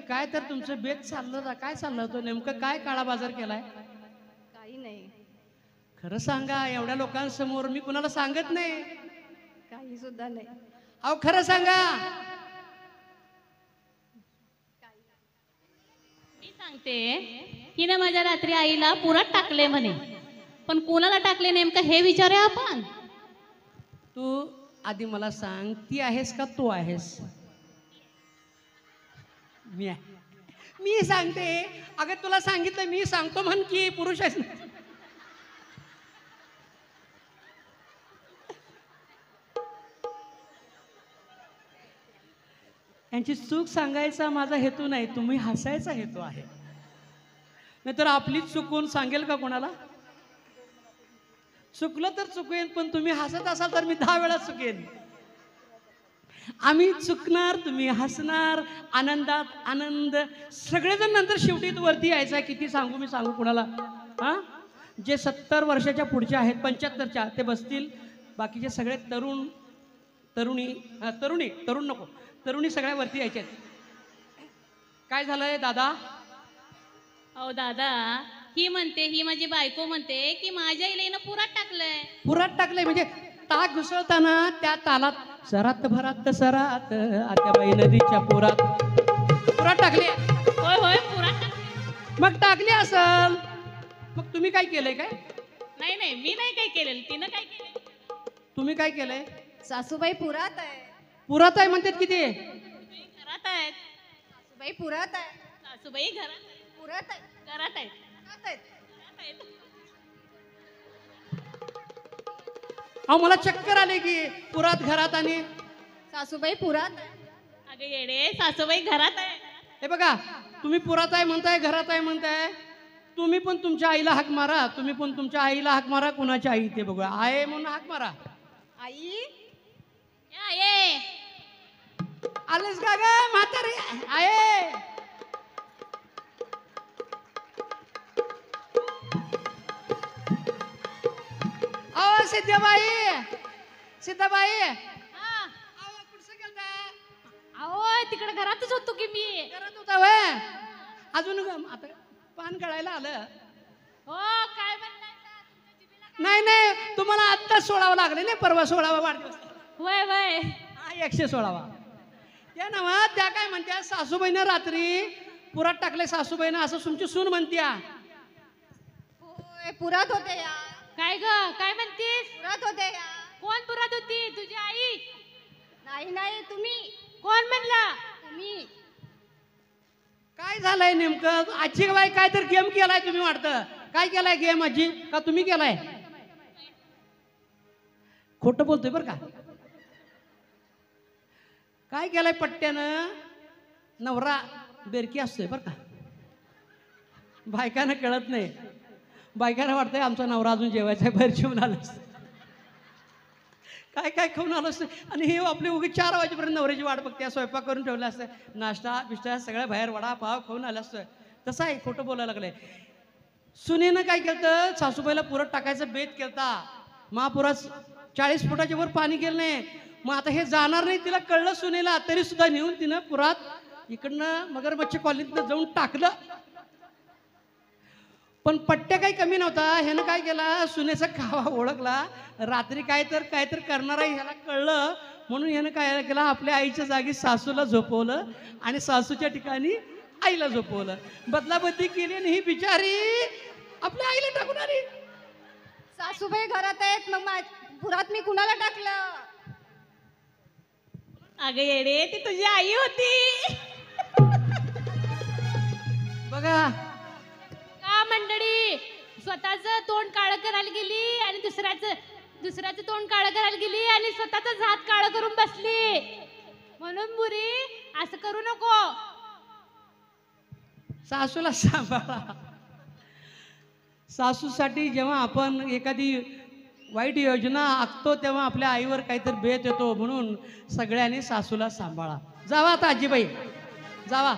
काय तर तुमचं बेत चाललं ना, काय चाललं होतं नेमकं, काय काळा बाजार केलाय? काही नाही, खरं सांगा, एवढ्या लोकांसमोर मी कुणाला सांगत नाही. काही सुद्धा नाही. अहो खरं सांगा. मी सांगते, हिने माझ्या रात्री आईला पुरात टाकले म्हणे, पण कोणाला टाकले नेमकं हे विचारूया आपण. तू आधी मला सांग, ती आहेस का तू आहेस? मी आहे. मी सांगते. अगं तुला सांगितलं, मी सांगतो म्हण की पुरुष आहेस. यांची चूक सांगायचा माझा हेतू नाही, तुम्ही हसायचा हेतू आहे. नाहीतर आपलीच चुकून सांगेल का कोणाला? चुकलं तर चुकेन, पण तुम्ही हसत असाल तर मी 10 वेळा चुकेन. आम्ही चुकणार, तुम्ही हसणार, आनंदात आनंद. सगळेजण नंतर शेवटी वरती यायचा. किती सांगू मी, सांगू कुणाला? हा, जे 70 वर्षाच्या पुढचे आहेत, 75च्या ते बसतील. बाकीचे सगळे तरुण तरुणी, तरुण नको, तरुणी सगळ्या वरती यायच्या. काय झालंय दादा? अहो दादा, ही म्हणते, ही माझी बायको म्हणते की माझ्या आईला हिनं पुरात टाकलंय. पुरात टाकलंय म्हणजे ताक घुसळताना त्या तालात सरात भरात सरात आत्याबाई नदीच्या पुरात टाकले. होय होय, पुरात टाकले. मग टाकली असल, मग तुम्ही काय केलंय? काय नाही नाही, मी नाही काय केलेलं, तिनं काय केलं. तुम्ही काय केलंय? सासूबाई पुरात आहे. पुरात आहे म्हणतात किती? घरात आहेत. सासूबाई पुरात आहे. सासूबाई घरात आहेत. पुरात आहे. घरात आहेत. पुरात आहेत. घरात आहेत. अहो मला चक्कर आले की पुरात घरात आणि सासूबाई पुरात आहे. अगं येडे, सासूबाई घरात आहे. हे बघा, तुम्ही पुरात आहे म्हणताय, घरात आहे म्हणताय. तुम्ही पण तुमच्या आईला हाक मारा. तुम्ही पण तुमच्या आईला हाक मारा. कुणाची आई ते बघा, आहे म्हणून हाक मारा. आई या ये. आलेस का ग म्हातारी? आहे. अहो सिद्धाबाई, सिद्धाबाई. हा. अहो कुठं गेलता? अहो तिकडे घरातच होतो की मी. करत होता व्हय? अजून आता पान कळायला आलं. हो, काय म्हणताय सा? तुमच्या जिभेला काय? नाही नाही, तुम्हाला आत्ताच सोडावं लागलं नाही, परवा 16वा वाढदिवस. वय वय. हा 116वा. त्या नवा त्या काय म्हणत्या, सासूबाईनं रात्री पुरात टाकले. सासूबाईनं असं तुमची सून म्हणत्या. होय, पुरात होते या. काय ग, काय म्हणतीस? पुरात होते या. कोण पुरात होती? तुझी आई? नाही नाही, तुम्ही. कोण म्हणलं? तुम्ही. काय झालंय नेमकं? आजी बाई काय तर गेम केलाय तुम्ही वाटतं. काय केलाय गेम आजी? का तुम्ही केलाय? खोटं बोलतोय बरं का. काय केलाय पट्ट्यानं? नवरा बेरकी असतोय बरं का. बायकांना कळत नाही. बायकांना वाटतंय आमचा नवरा अजून जेवायचा, बाहेर जेवून आला असतं. काय काय खाऊन आलो असतं. आणि हे आपली उगी 4 वाजेपर्यंत नवऱ्याची वाट बघते. स्वयंपाक करून ठेवला असतं, नाश्ता बिष्टा सगळ्या बाहेर वडापाव खाऊन आलं असतं. तसं आहे, खोटं बोलायला लागलंय. सुनेनं काय केलं? सासूबाईला पुरात टाकायचा बेत केलता. महापुरात 40 फुटाच्या वर पाणी गेलं नाही. मग आता हे जाणार नाही, तिला कळलं सुनेला. तरी सुद्धा नेऊन तिनं पुरात इकडनं मगरमच्छ कॉलनीतनं जाऊन टाकलं. पण पट्ट्या काही कमी नव्हता. ह्यानं काय केला, सुनेचा कावा ओळखला. रात्री काय तर करणार आहे ह्याला कळलं, म्हणून ह्यानं काय केलं, आपल्या आईच्या जागी सासूला झोपवलं आणि सासूच्या ठिकाणी आईला झोपवलं. बदलाबदली केली आणि ही बिचारी आपल्या आईला टाकून आली. सासूबाई घरात आहेत, मग पुरात मी कुणाला टाकलं? अगं येडे, ती तुझी आई होती. बघा का मंडळी, स्वतःचं तोंड काळं करायला गेली आणि दुसऱ्याचं तोंड काळं करायला गेली आणि स्वतःच हात काळं करून बसली. म्हणून बुरी असं करू नको. सासूला सांभाळा. सासूसाठी जेव्हा आपण एखादी वाईट योजना आखतो तेव्हा आपल्या आईवर काहीतरी बेत येतो. म्हणून सगळ्यांनी सासूला सांभाळा. जावा आता आजीबाई, जावा.